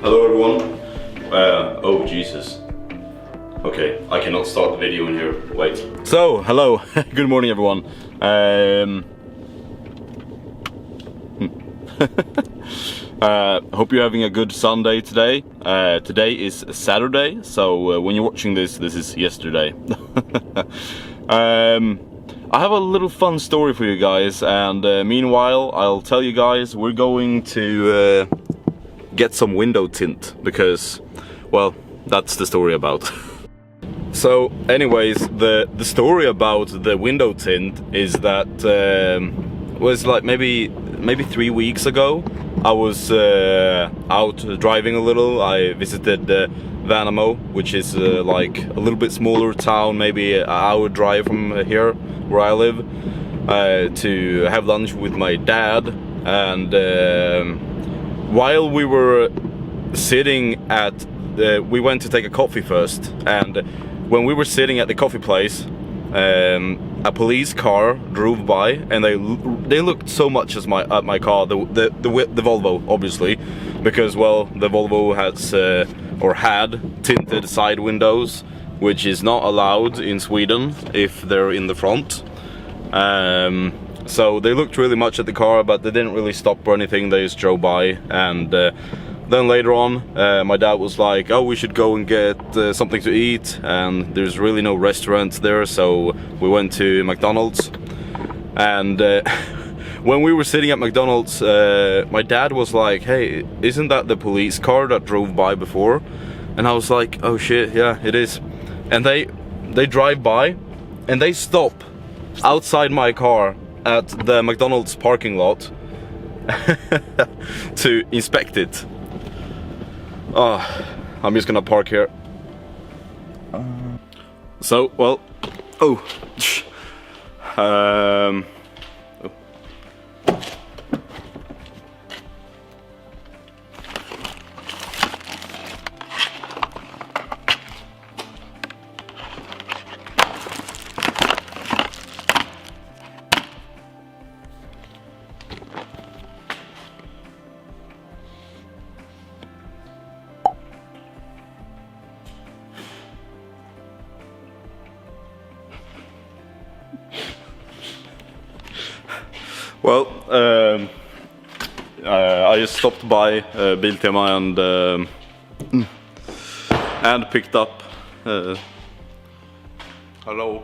Hello everyone. Oh Jesus. Okay, I cannot start the video in here. Wait. So, hello. Good morning everyone. Hope you're having a good Sunday today. Today is Saturday, so when you're watching this is yesterday. I have a little fun story for you guys, and meanwhile I'll tell you guys we're going to get some window tint, because, well, that's the story about. So anyways, the story about the window tint is that was like maybe 3 weeks ago. I was out driving a little. I visited Värnamo, which is like a little bit smaller town, maybe an hour drive from here where I live, to have lunch with my dad. And while we were sitting at we went to take a coffee first, and when we were sitting at the coffee place, a police car drove by, and they looked so much at my car, the Volvo, obviously, because, well, the Volvo has or had tinted side windows, which is not allowed in Sweden if they're in the front. So they looked really much at the car, but they didn't really stop or anything. They just drove by, and then later on, my dad was like, "Oh, we should go and get something to eat," and there's really no restaurants there, so we went to McDonald's. And when we were sitting at McDonald's, my dad was like, "Hey, isn't that the police car that drove by before?" And I was like, "Oh shit, yeah, it is." And they drive by, and they stop outside my car at the McDonald's parking lot to inspect it. Oh, I'm just gonna park here. So, well, oh. Well, I just stopped by Biltema and picked up. Hello.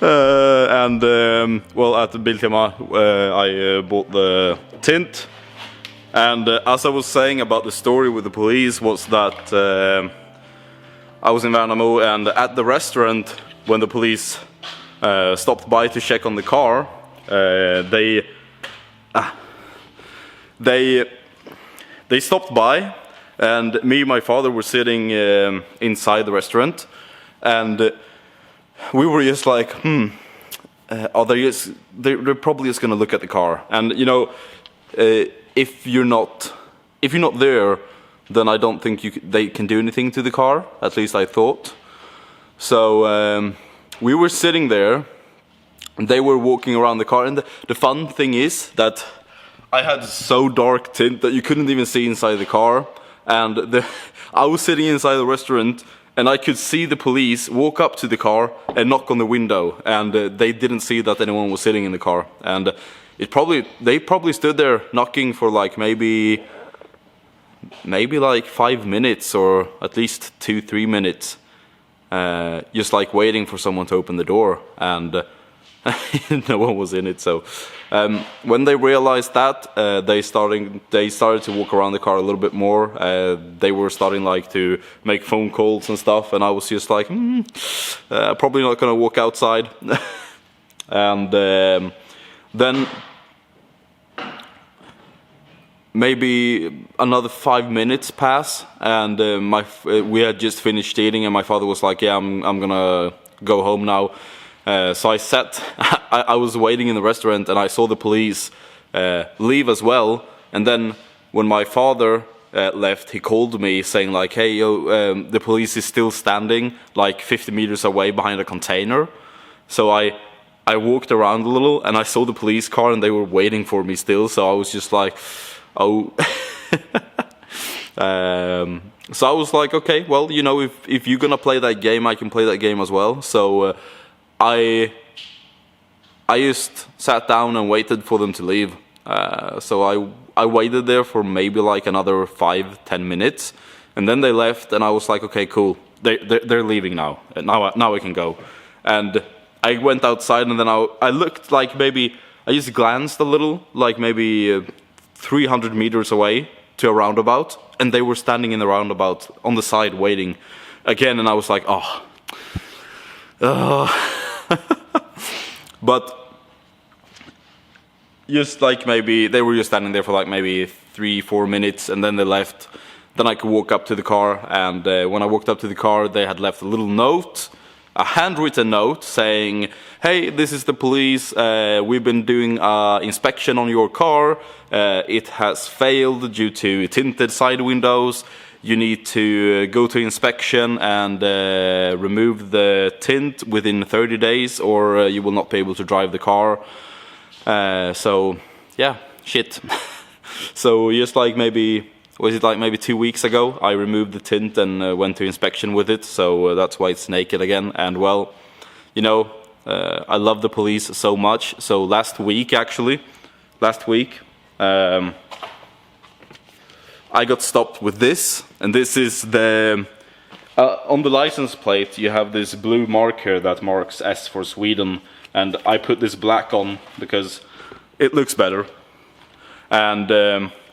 And well, at Biltema I bought the tint, and as I was saying about the story with the police, was that I was in Värnamo, and at the restaurant, when the police stopped by to check on the car, they stopped by, and me and my father were sitting inside the restaurant, and we were just like, are they just, they're probably just gonna look at the car, and you know, if you're not there, then I don't think they can do anything to the car. At least I thought. So we were sitting there, and they were walking around the car, and the fun thing is that I had so dark tint that you couldn't even see inside the car, and I was sitting inside the restaurant, and I could see the police walk up to the car and knock on the window, and they didn't see that anyone was sitting in the car, and they probably stood there knocking for like maybe like 5 minutes, or at least 2-3 minutes. Just like waiting for someone to open the door, and no one was in it. So when they realized that, they started to walk around the car a little bit more. They were starting like to make phone calls and stuff, and I was just like, probably not gonna walk outside. And then maybe another 5 minutes pass, and we had just finished eating, and my father was like, "Yeah, I'm gonna go home now." So I sat. I was waiting in the restaurant, and I saw the police leave as well. And then when my father left, he called me saying like, "Hey, the police is still standing like 50 meters away behind a container." So I walked around a little and I saw the police car and they were waiting for me still. So I was just like, oh. So I was like, okay, well, you know, if you're gonna play that game, I can play that game as well. So I just sat down and waited for them to leave. So I waited there for maybe like another 5-10 minutes, and then they left, and I was like, okay, cool, they're leaving now. Now I can go. And I went outside, and then I looked like maybe I just glanced a little, like maybe 300 meters away to a roundabout, and they were standing in the roundabout on the side waiting again, and I was like, oh. But just like maybe they were just standing there for like maybe 3-4 minutes, and then they left. Then I could walk up to the car, and when I walked up to the car, they had left a little note, a handwritten note saying, hey, this is the police, we've been doing an inspection on your car, it has failed due to tinted side windows, you need to go to inspection and remove the tint within 30 days or you will not be able to drive the car. So yeah, shit. So just like maybe, was it like maybe 2 weeks ago, I removed the tint and went to inspection with it, so that's why it's naked again. And well, you know, I love the police so much, so last week, I got stopped with this, and this is the... on the license plate you have this blue marker that marks S for Sweden, and I put this black on because it looks better. And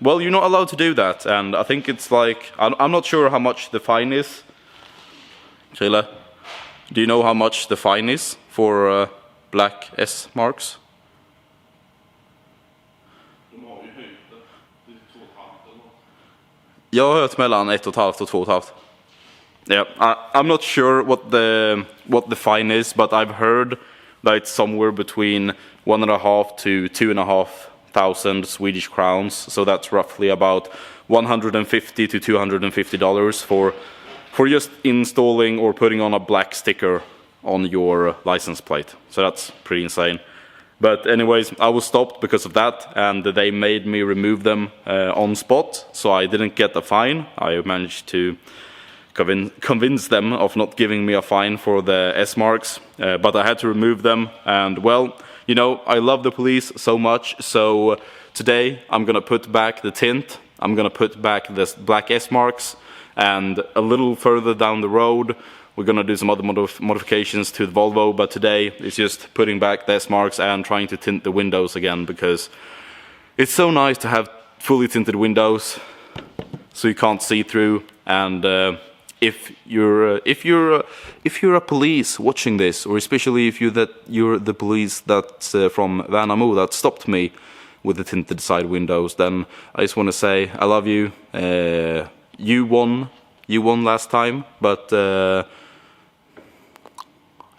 well, you're not allowed to do that, and I think it's like, I'm not sure how much the fine is. Chile, do you know how much the fine is for black S marks? Jag har hört mellan 1,5 och 2,5. Yeah, I'm not sure what the fine is, but I've heard that it's somewhere between 1,500 to 2,500 Swedish crowns. So that's roughly about $150 to $250 for just installing or putting on a black sticker on your license plate. So that's pretty insane. But anyways, I was stopped because of that, and they made me remove them on spot, so I didn't get a fine. I managed to convince them of not giving me a fine for the S marks, but I had to remove them. And well, you know, I love the police so much, so today I'm gonna put back the tint, I'm gonna put back the black S marks, and a little further down the road we're gonna do some other modifications to the Volvo, but today it's just putting back the S marks and trying to tint the windows again, because it's so nice to have fully tinted windows so you can't see through. And if you're a police watching this, or especially if you're the police that's from Värnamo that stopped me with the tinted side windows, then I just want to say I love you. You won last time, but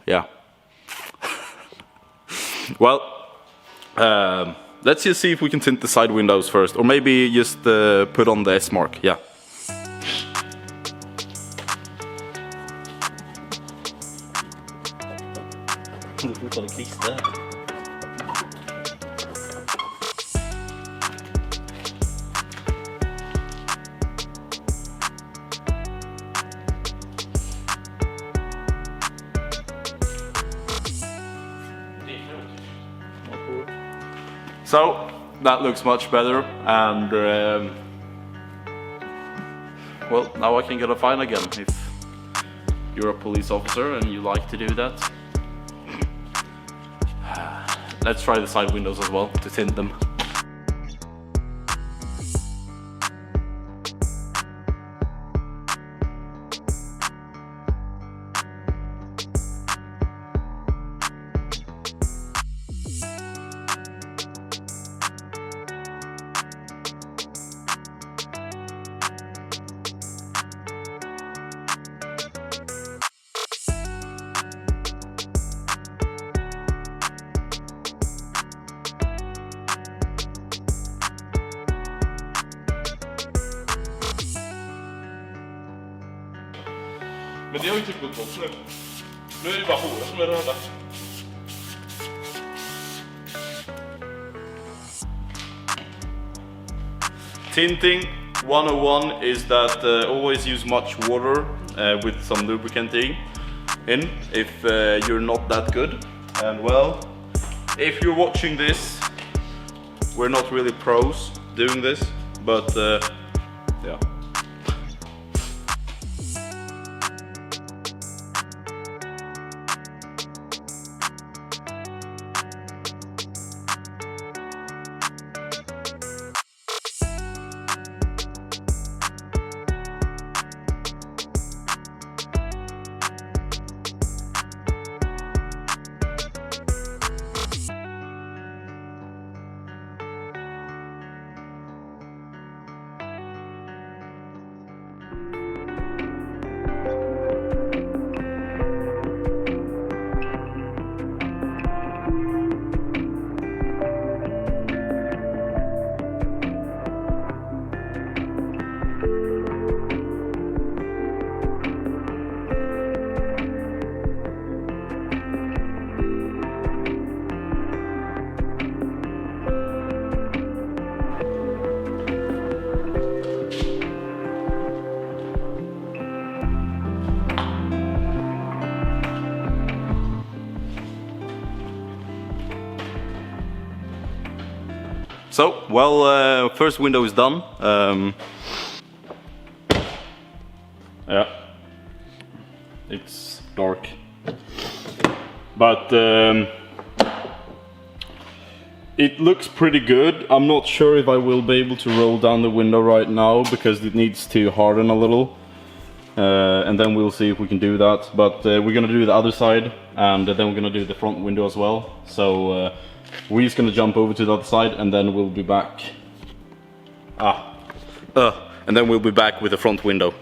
yeah. Well, let's just see if we can tint the side windows first, or maybe just put on the S mark. Yeah. So that looks much better, and well, now I can get a fine again if you're a police officer and you like to do that. Let's try the side windows as well to tint them. Men det har ju typ gått bort nu. Nu är det bara håret som är röda. Tinting 101 is that always use much water with some lubricant in if you're not that good. And well, if you're watching this, we're not really pros doing this, but yeah. So, well, first window is done. Yeah, it's dark, but it looks pretty good. I'm not sure if I will be able to roll down the window right now because it needs to harden a little, and then we'll see if we can do that. But we're gonna do the other side, and then we're gonna do the front window as well. So we're just gonna jump over to the other side, and then we'll be back. And then we'll be back with the front window.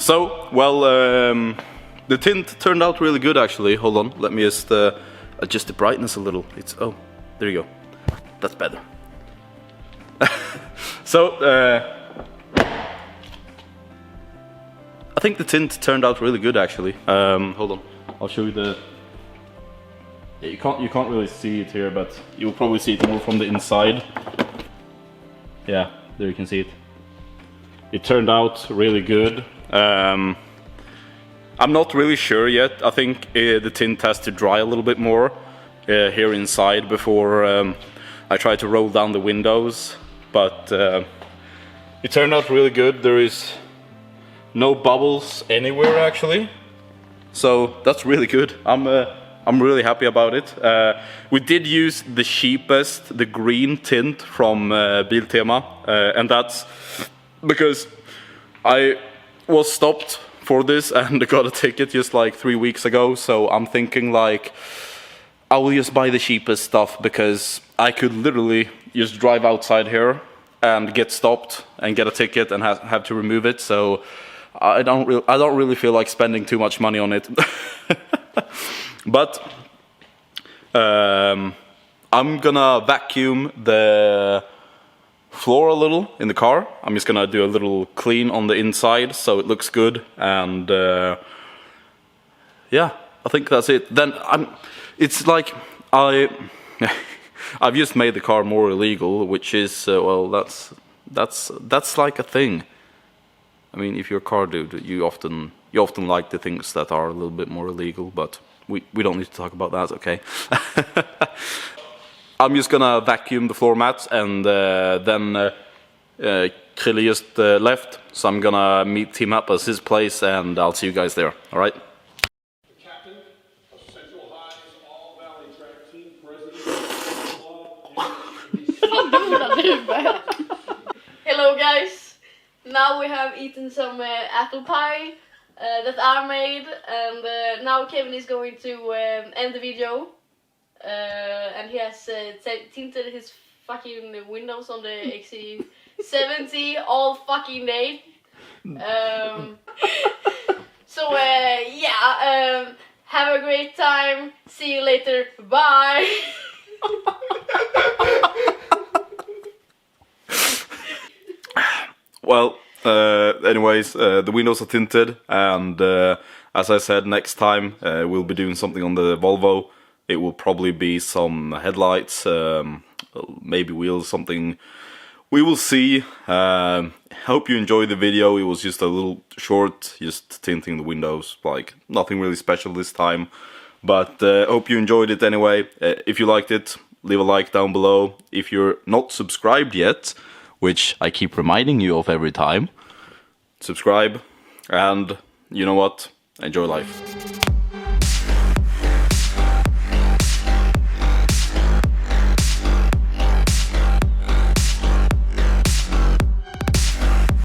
So, well, the tint turned out really good actually. Hold on, let me just adjust the brightness a little. Oh, there you go. That's better. So, I think the tint turned out really good actually. Hold on, I'll show you the... Yeah, you can't really see it here, but you'll probably see it more from the inside. Yeah, there you can see it. It turned out really good. I'm not really sure yet. I think the tint has to dry a little bit more here inside before I try to roll down the windows. But it turned out really good. There is no bubbles anywhere actually, so that's really good. I'm really happy about it. We did use the cheapest, the green tint from Biltema, and that's because I was stopped for this and got a ticket just like 3 weeks ago, so I'm thinking like I will just buy the cheapest stuff because I could literally just drive outside here and get stopped and get a ticket and have to remove it. So I don't really feel like spending too much money on it. But I'm gonna vacuum the floor a little in the car. I'm just gonna do a little clean on the inside so it looks good, and yeah, I think that's it. Then it's like I've just made the car more illegal, which is well, that's like a thing. I mean, if you're a car dude, you often you often like the things that are a little bit more illegal, but we don't need to talk about that, okay? I'm just gonna vacuum the floor mats, and then Krille just left, so I'm gonna meet him up at his place, and I'll see you guys there, alright? Captain of Central High's All Valley Track Team, President of Hello guys! Now we have eaten some apple pie that I made, and now Kevin is going to end the video. And he has tinted his fucking windows on the XC70 all fucking day. So yeah, have a great time. See you later. Bye. Well, anyways, the windows are tinted, and as I said, next time we'll be doing something on the Volvo. It will probably be some headlights, maybe wheels, something. We will see. Hope you enjoyed the video. It was just a little short, just tinting the windows, like nothing really special this time. But hope you enjoyed it anyway. If you liked it, leave a like down below. If you're not subscribed yet, which I keep reminding you of every time, subscribe, and you know what? Enjoy life.